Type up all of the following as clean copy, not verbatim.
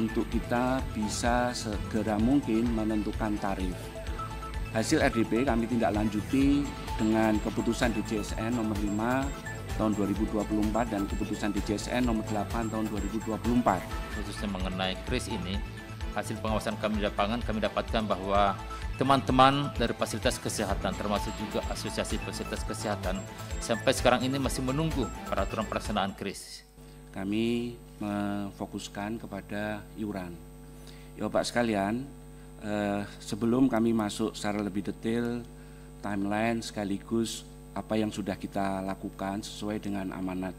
untuk kita bisa segera mungkin menentukan tarif. Hasil RDP kami tindak lanjuti dengan keputusan DJSN nomor 5 tahun 2024 dan keputusan DJSN nomor 8 tahun 2024. Khususnya mengenai kris ini, hasil pengawasan kami di lapangan kami dapatkan bahwa teman-teman dari fasilitas kesehatan termasuk juga asosiasi fasilitas kesehatan sampai sekarang ini masih menunggu peraturan pelaksanaan kris. Kami memfokuskan kepada iuran. Ya Bapak sekalian, sebelum kami masuk secara lebih detail timeline sekaligus apa yang sudah kita lakukan sesuai dengan amanat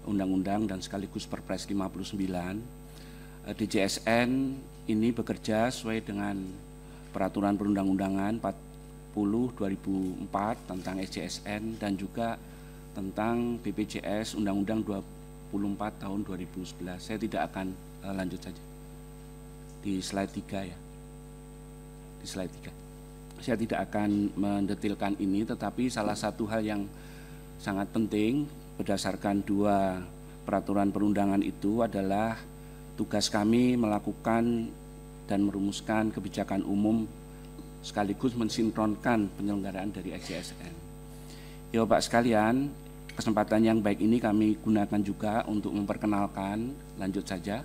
undang-undang dan sekaligus Perpres 59, DJSN ini bekerja sesuai dengan peraturan perundang-undangan 40/2004 tentang SJSN dan juga tentang BPJS Undang-Undang 24 tahun 2011. Saya tidak akan lanjut saja di slide 3 ya. Di slide 3. Saya tidak akan mendetilkan ini, tetapi salah satu hal yang sangat penting berdasarkan dua peraturan perundangan itu adalah tugas kami melakukan dan merumuskan kebijakan umum sekaligus mensinkronkan penyelenggaraan dari SJSN. Ya Bapak sekalian, kesempatan yang baik ini kami gunakan juga untuk memperkenalkan, lanjut saja.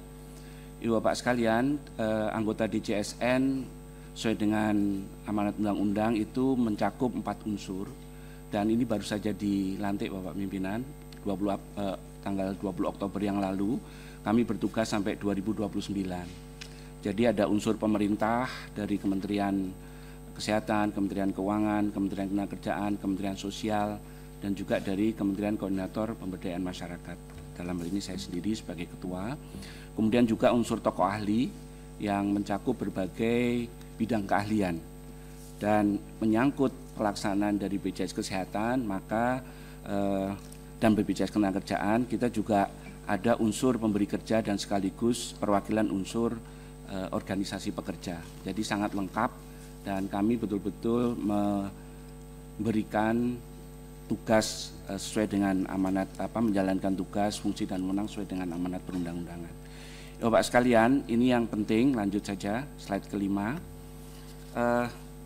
Ya Bapak sekalian, anggota DJSN sesuai dengan amanat undang-undang itu mencakup 4 unsur dan ini baru saja dilantik Bapak Pimpinan tanggal 20 Oktober yang lalu. Kami bertugas sampai 2029. Jadi ada unsur pemerintah dari Kementerian Kesehatan, Kementerian Keuangan, Kementerian Ketenagakerjaan, Kementerian Sosial, dan juga dari Kementerian Koordinator Pemberdayaan Masyarakat. Dalam hal ini saya sendiri sebagai ketua. Kemudian juga unsur tokoh ahli yang mencakup berbagai bidang keahlian dan menyangkut pelaksanaan dari BPJS Kesehatan, maka dan BPJS Ketenagakerjaan kita juga ada unsur pemberi kerja dan sekaligus perwakilan unsur organisasi pekerja. Jadi sangat lengkap dan kami betul-betul memberikan tugas sesuai dengan amanat menjalankan tugas, fungsi dan wewenang sesuai dengan amanat perundang-undangan. Ya, Bapak sekalian, ini yang penting, lanjut saja slide kelima.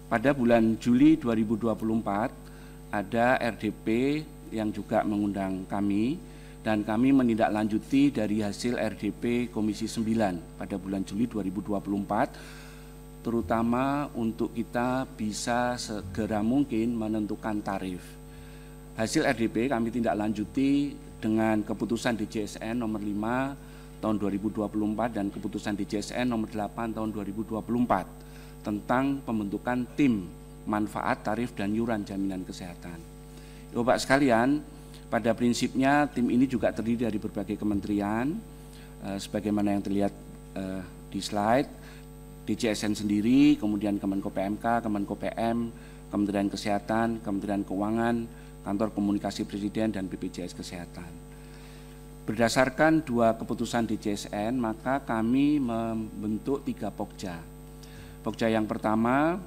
Pada bulan Juli 2024 ada RDP yang juga mengundang kami dan kami menindaklanjuti dari hasil RDP Komisi 9 pada bulan Juli 2024 terutama untuk kita bisa segera mungkin menentukan tarif. Hasil RDP kami tindak lanjuti dengan keputusan DJSN nomor 5 tahun 2024 dan keputusan DJSN nomor 8 tahun 2024 tentang pembentukan tim manfaat, tarif, dan iuran jaminan kesehatan. Bapak sekalian, pada prinsipnya tim ini juga terdiri dari berbagai kementerian, sebagaimana yang terlihat di slide, DJSN sendiri, kemudian Kemenko PMK, Kemenko PM, Kementerian Kesehatan, Kementerian Keuangan, Kantor Komunikasi Presiden, dan BPJS Kesehatan. Berdasarkan dua keputusan DJSN, maka kami membentuk 3 pokja. Pokja yang pertama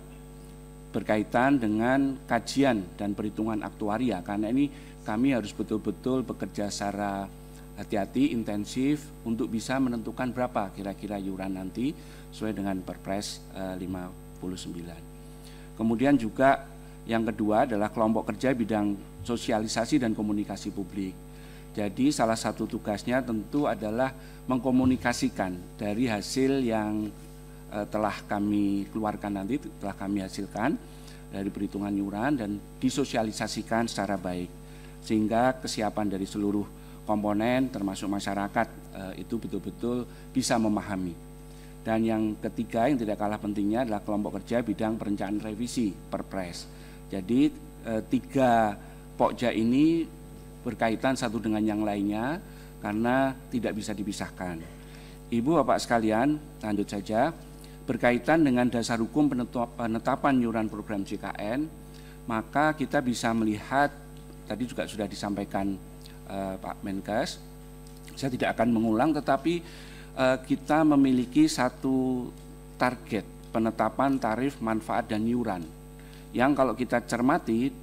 berkaitan dengan kajian dan perhitungan aktuaria, karena ini kami harus betul-betul bekerja secara hati-hati, intensif untuk bisa menentukan berapa kira-kira iuran nanti sesuai dengan Perpres 59. Kemudian juga yang kedua adalah kelompok kerja bidang sosialisasi dan komunikasi publik. Jadi salah satu tugasnya tentu adalah mengkomunikasikan dari hasil yang telah kami keluarkan nanti, telah kami hasilkan dari perhitungan iuran dan disosialisasikan secara baik sehingga kesiapan dari seluruh komponen termasuk masyarakat itu betul-betul bisa memahami. Dan yang ketiga yang tidak kalah pentingnya adalah kelompok kerja bidang perencanaan revisi Perpres. Jadi 3 pokja ini berkaitan satu dengan yang lainnya karena tidak bisa dipisahkan. Ibu Bapak sekalian, lanjut saja. Berkaitan dengan dasar hukum penetapan iuran program JKN, maka kita bisa melihat, tadi juga sudah disampaikan Pak Menkes, saya tidak akan mengulang, tetapi kita memiliki satu target penetapan tarif manfaat dan iuran, yang kalau kita cermati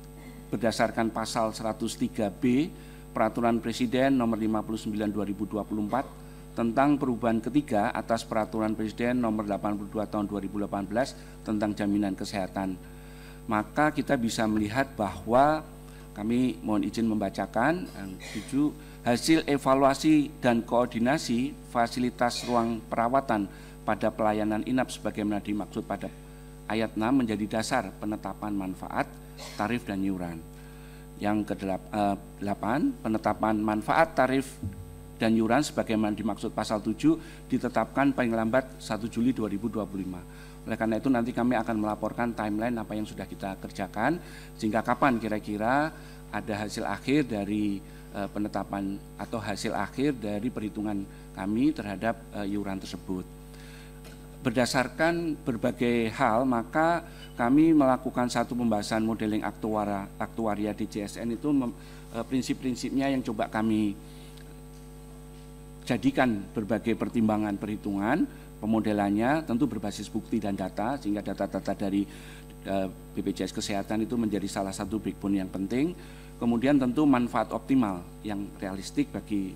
berdasarkan pasal 103B Peraturan Presiden nomor 59 2024 tentang perubahan ketiga atas Peraturan Presiden Nomor 82 Tahun 2018 tentang jaminan kesehatan. Maka kita bisa melihat bahwa kami mohon izin membacakan yang 7, hasil evaluasi dan koordinasi fasilitas ruang perawatan pada pelayanan inap sebagaimana dimaksud pada ayat 6 menjadi dasar penetapan manfaat, tarif dan iuran. Yang ke-8, penetapan manfaat, tarif dan iuran sebagaimana dimaksud pasal 7 ditetapkan paling lambat 1 Juli 2025. Oleh karena itu nanti kami akan melaporkan timeline apa yang sudah kita kerjakan, sehingga kapan kira-kira ada hasil akhir dari penetapan atau hasil akhir dari perhitungan kami terhadap iuran tersebut. Berdasarkan berbagai hal, maka kami melakukan satu pembahasan modeling aktuaria di JSN itu prinsip-prinsipnya yang coba kami jadikan berbagai pertimbangan perhitungan, pemodelannya tentu berbasis bukti dan data, sehingga data-data dari BPJS Kesehatan itu menjadi salah satu backbone yang penting. Kemudian tentu manfaat optimal yang realistik bagi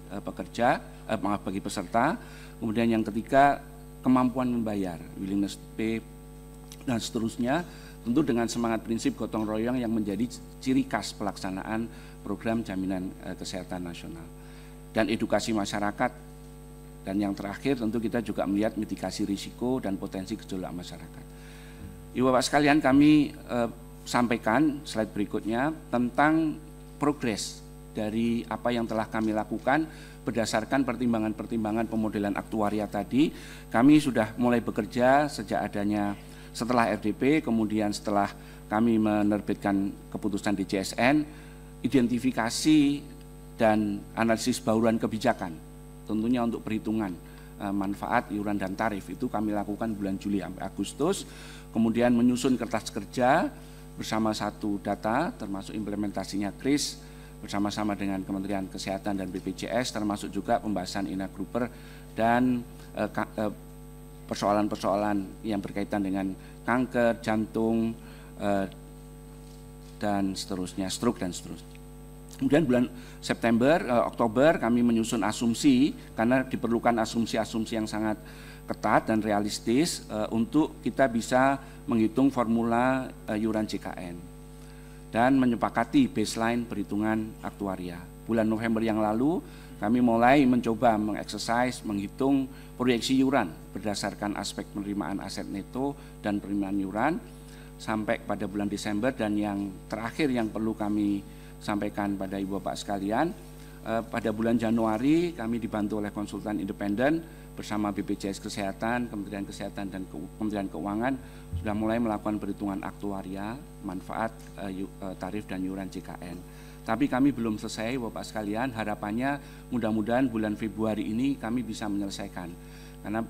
bagi peserta. Kemudian yang ketiga, kemampuan membayar, willingness to pay, dan seterusnya, tentu dengan semangat prinsip gotong royong yang menjadi ciri khas pelaksanaan program jaminan kesehatan nasional. Dan edukasi masyarakat, dan yang terakhir tentu kita juga melihat mitigasi risiko dan potensi gejolak masyarakat. Ibu Bapak sekalian, kami sampaikan slide berikutnya tentang progres dari apa yang telah kami lakukan berdasarkan pertimbangan-pertimbangan pemodelan aktuaria tadi. Kami sudah mulai bekerja sejak adanya setelah RDP, kemudian setelah kami menerbitkan keputusan di JSN, identifikasi dan analisis bauran kebijakan, tentunya untuk perhitungan manfaat, iuran dan tarif itu kami lakukan bulan Juli sampai Agustus. Kemudian menyusun kertas kerja bersama satu data termasuk implementasinya KRIS bersama-sama dengan Kementerian Kesehatan dan BPJS, termasuk juga pembahasan inagruper dan persoalan-persoalan yang berkaitan dengan kanker, jantung, dan seterusnya, stroke dan seterusnya. Kemudian bulan Oktober kami menyusun asumsi, karena diperlukan asumsi-asumsi yang sangat ketat dan realistis untuk kita bisa menghitung formula iuran JKN dan menyepakati baseline perhitungan aktuaria. Bulan November yang lalu kami mulai mencoba mengeksersis, menghitung proyeksi iuran berdasarkan aspek penerimaan aset neto dan penerimaan iuran sampai pada bulan Desember. Dan yang terakhir yang perlu kami sampaikan pada Ibu Bapak sekalian, pada bulan Januari kami dibantu oleh konsultan independen bersama BPJS Kesehatan, Kementerian Kesehatan dan Kementerian Keuangan sudah mulai melakukan perhitungan aktuaria, manfaat, tarif dan iuran JKN. Tapi kami belum selesai Bapak sekalian, harapannya mudah-mudahan bulan Februari ini kami bisa menyelesaikan. Karena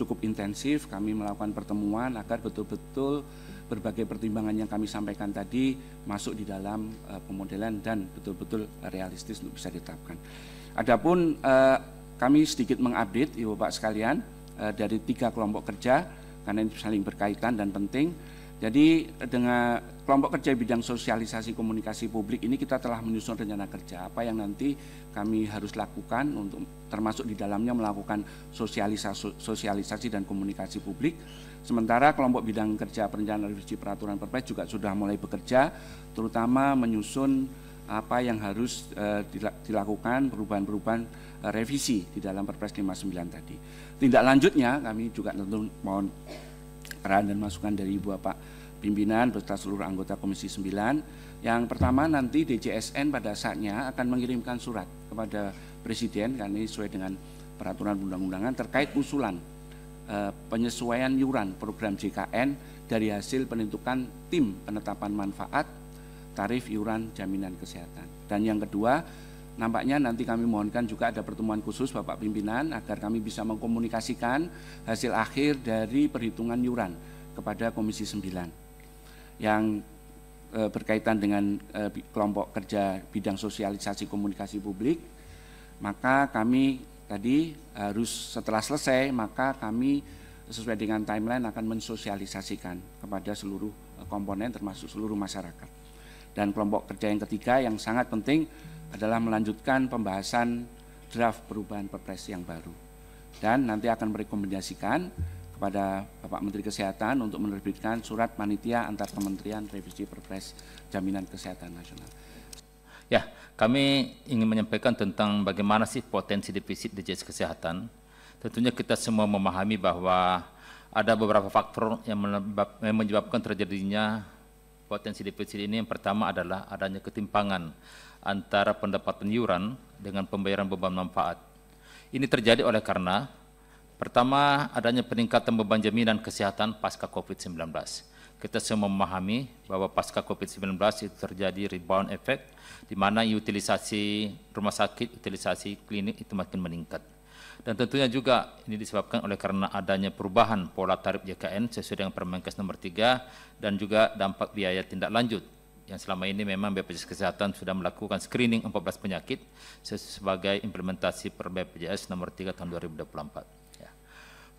cukup intensif kami melakukan pertemuan agar betul-betul berbagai pertimbangan yang kami sampaikan tadi masuk di dalam pemodelan dan betul-betul realistis untuk bisa ditetapkan. Adapun kami sedikit mengupdate Ibu Bapak sekalian dari 3 kelompok kerja karena ini saling berkaitan dan penting. Jadi dengan kelompok kerja bidang sosialisasi komunikasi publik ini kita telah menyusun rencana kerja apa yang nanti kami harus lakukan untuk termasuk di dalamnya melakukan sosialisasi dan komunikasi publik. Sementara kelompok bidang kerja perencanaan revisi peraturan Perpres juga sudah mulai bekerja, terutama menyusun apa yang harus dilakukan perubahan-perubahan revisi di dalam Perpres 59 tadi. Tindak lanjutnya kami juga tentu mohon arahan dan masukan dari Ibu Bapak pimpinan beserta seluruh anggota Komisi 9. Yang pertama, nanti DJSN pada saatnya akan mengirimkan surat kepada Presiden karena ini sesuai dengan peraturan undang-undangan terkait usulan penyesuaian iuran program JKN dari hasil penentukan tim penetapan manfaat, tarif iuran jaminan kesehatan. Dan yang kedua, nampaknya nanti kami mohonkan juga ada pertemuan khusus Bapak Pimpinan agar kami bisa mengkomunikasikan hasil akhir dari perhitungan iuran kepada Komisi 9 yang berkaitan dengan kelompok kerja bidang sosialisasi komunikasi publik. Maka kami tadi harus setelah selesai, maka kami sesuai dengan timeline akan mensosialisasikan kepada seluruh komponen termasuk seluruh masyarakat. Dan kelompok kerja yang ketiga yang sangat penting adalah melanjutkan pembahasan draft perubahan Perpres yang baru. dan nanti akan merekomendasikan kepada Bapak Menteri Kesehatan untuk menerbitkan surat panitia antar kementerian revisi Perpres Jaminan Kesehatan Nasional. Ya, kami ingin menyampaikan tentang bagaimana sih potensi defisit BPJS Kesehatan. Tentunya kita semua memahami bahwa ada beberapa faktor yang menyebabkan terjadinya potensi defisit ini. Yang pertama adalah adanya ketimpangan antara pendapatan iuran dengan pembayaran beban manfaat. Ini terjadi oleh karena pertama adanya peningkatan beban jaminan kesehatan pasca COVID-19. Kita semua memahami bahwa pasca COVID-19 itu terjadi rebound effect, di mana utilisasi rumah sakit, utilisasi klinik itu makin meningkat. Dan tentunya juga ini disebabkan oleh karena adanya perubahan pola tarif JKN sesuai dengan Permenkes nomor 3 dan juga dampak biaya tindak lanjut yang selama ini memang BPJS Kesehatan sudah melakukan screening 14 penyakit sebagai implementasi per BPJS nomor 3 tahun 2024. Ya.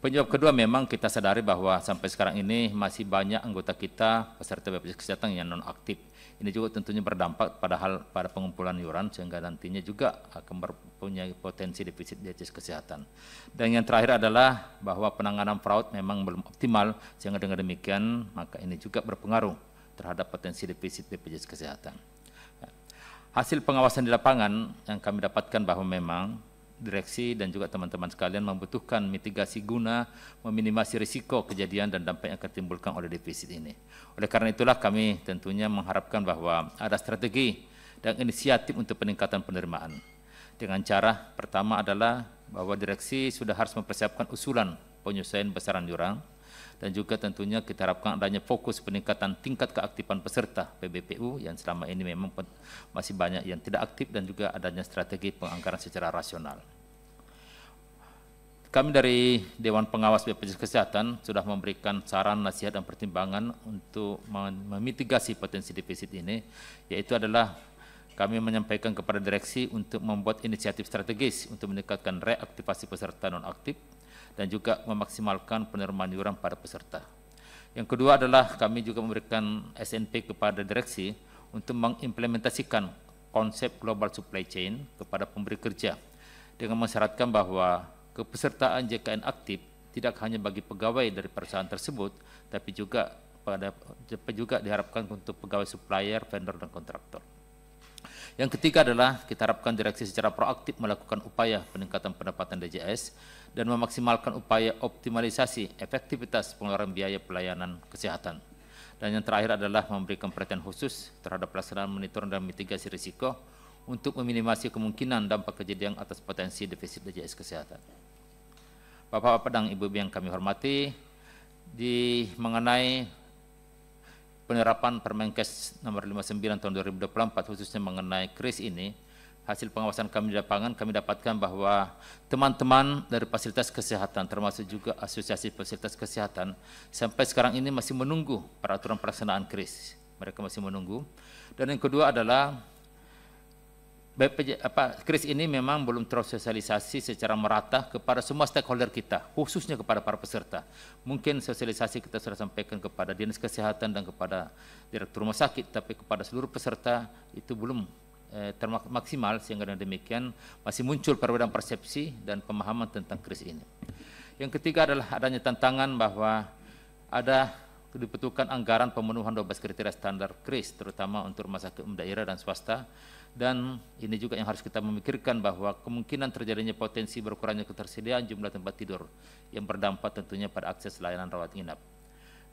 Penyebab kedua memang kita sadari bahwa sampai sekarang ini masih banyak anggota kita peserta BPJS Kesehatan yang non aktif. Ini juga tentunya berdampak pada pengumpulan iuran sehingga nantinya juga akan mempunyai potensi defisit BPJS Kesehatan. Dan yang terakhir adalah bahwa penanganan fraud memang belum optimal sehingga dengan demikian maka ini juga berpengaruh terhadap potensi defisit BPJS Kesehatan. Hasil pengawasan di lapangan yang kami dapatkan bahwa memang direksi dan juga teman-teman sekalian membutuhkan mitigasi guna meminimasi risiko kejadian dan dampak yang akan ditimbulkan oleh defisit ini. Oleh karena itulah kami tentunya mengharapkan bahwa ada strategi dan inisiatif untuk peningkatan penerimaan. Dengan cara pertama adalah bahwa direksi sudah harus mempersiapkan usulan penyesuaian besaran iuran dan juga tentunya kita harapkan adanya fokus peningkatan tingkat keaktifan peserta PBPU yang selama ini memang masih banyak yang tidak aktif dan juga adanya strategi penganggaran secara rasional. Kami dari Dewan Pengawas BPJS Kesehatan sudah memberikan saran, nasihat, dan pertimbangan untuk memitigasi potensi defisit ini, yaitu adalah kami menyampaikan kepada direksi untuk membuat inisiatif strategis untuk meningkatkan reaktivasi peserta non-aktif dan juga memaksimalkan penerimaan iuran pada peserta. Yang kedua adalah kami juga memberikan SNP kepada direksi untuk mengimplementasikan konsep global supply chain kepada pemberi kerja dengan mensyaratkan bahwa kepesertaan JKN aktif tidak hanya bagi pegawai dari perusahaan tersebut, tapi juga diharapkan untuk pegawai supplier, vendor, dan kontraktor. Yang ketiga adalah kita harapkan direksi secara proaktif melakukan upaya peningkatan pendapatan DJS dan memaksimalkan upaya optimalisasi efektivitas pengeluaran biaya pelayanan kesehatan. Dan yang terakhir adalah memberikan perhatian khusus terhadap pelaksanaan monitoring dan mitigasi risiko untuk meminimasi kemungkinan dampak kejadian atas potensi defisit BPJS Kesehatan. Bapak-bapak dan ibu-ibu yang kami hormati, mengenai penerapan Permenkes nomor 59 tahun 2024 khususnya mengenai KRIS ini, hasil pengawasan kami di lapangan kami dapatkan bahwa teman-teman dari fasilitas kesehatan termasuk juga asosiasi fasilitas kesehatan sampai sekarang ini masih menunggu peraturan pelaksanaan KRIS. Mereka masih menunggu. Dan yang kedua adalah KRIS ini memang belum tersosialisasi secara merata kepada semua stakeholder kita, khususnya kepada para peserta. Mungkin sosialisasi kita sudah sampaikan kepada Dinas Kesehatan dan kepada Direktur Rumah Sakit, tapi kepada seluruh peserta itu belum maksimal, sehingga dengan demikian masih muncul perbedaan persepsi dan pemahaman tentang KRIS ini. Yang ketiga adalah adanya tantangan bahwa dibutuhkan anggaran pemenuhan 12 kriteria standar KRIS, terutama untuk rumah sakit umum daerah dan swasta. Dan ini juga yang harus kita memikirkan bahwa kemungkinan terjadinya potensi berkurangnya ketersediaan jumlah tempat tidur yang berdampak tentunya pada akses layanan rawat inap.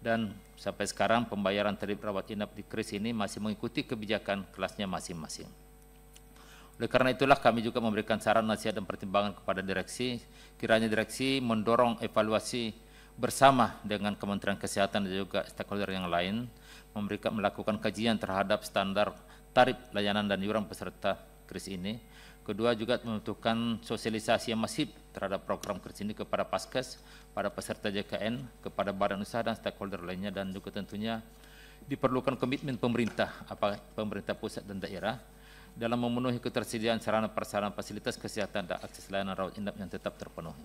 Dan sampai sekarang pembayaran tarif rawat inap di KRIS ini masih mengikuti kebijakan kelasnya masing-masing. Oleh karena itulah kami juga memberikan saran, nasihat, dan pertimbangan kepada direksi, kiranya direksi mendorong evaluasi bersama dengan Kementerian Kesehatan dan juga stakeholder yang lain, melakukan kajian terhadap standar tarif layanan dan iuran peserta KRIS ini. Kedua juga membutuhkan sosialisasi yang masif terhadap program KRIS ini kepada Paskes, pada peserta JKN, kepada badan usaha dan stakeholder lainnya, dan juga tentunya diperlukan komitmen pemerintah pusat dan daerah dalam memenuhi ketersediaan sarana prasarana fasilitas kesehatan dan akses layanan rawat inap yang tetap terpenuhi.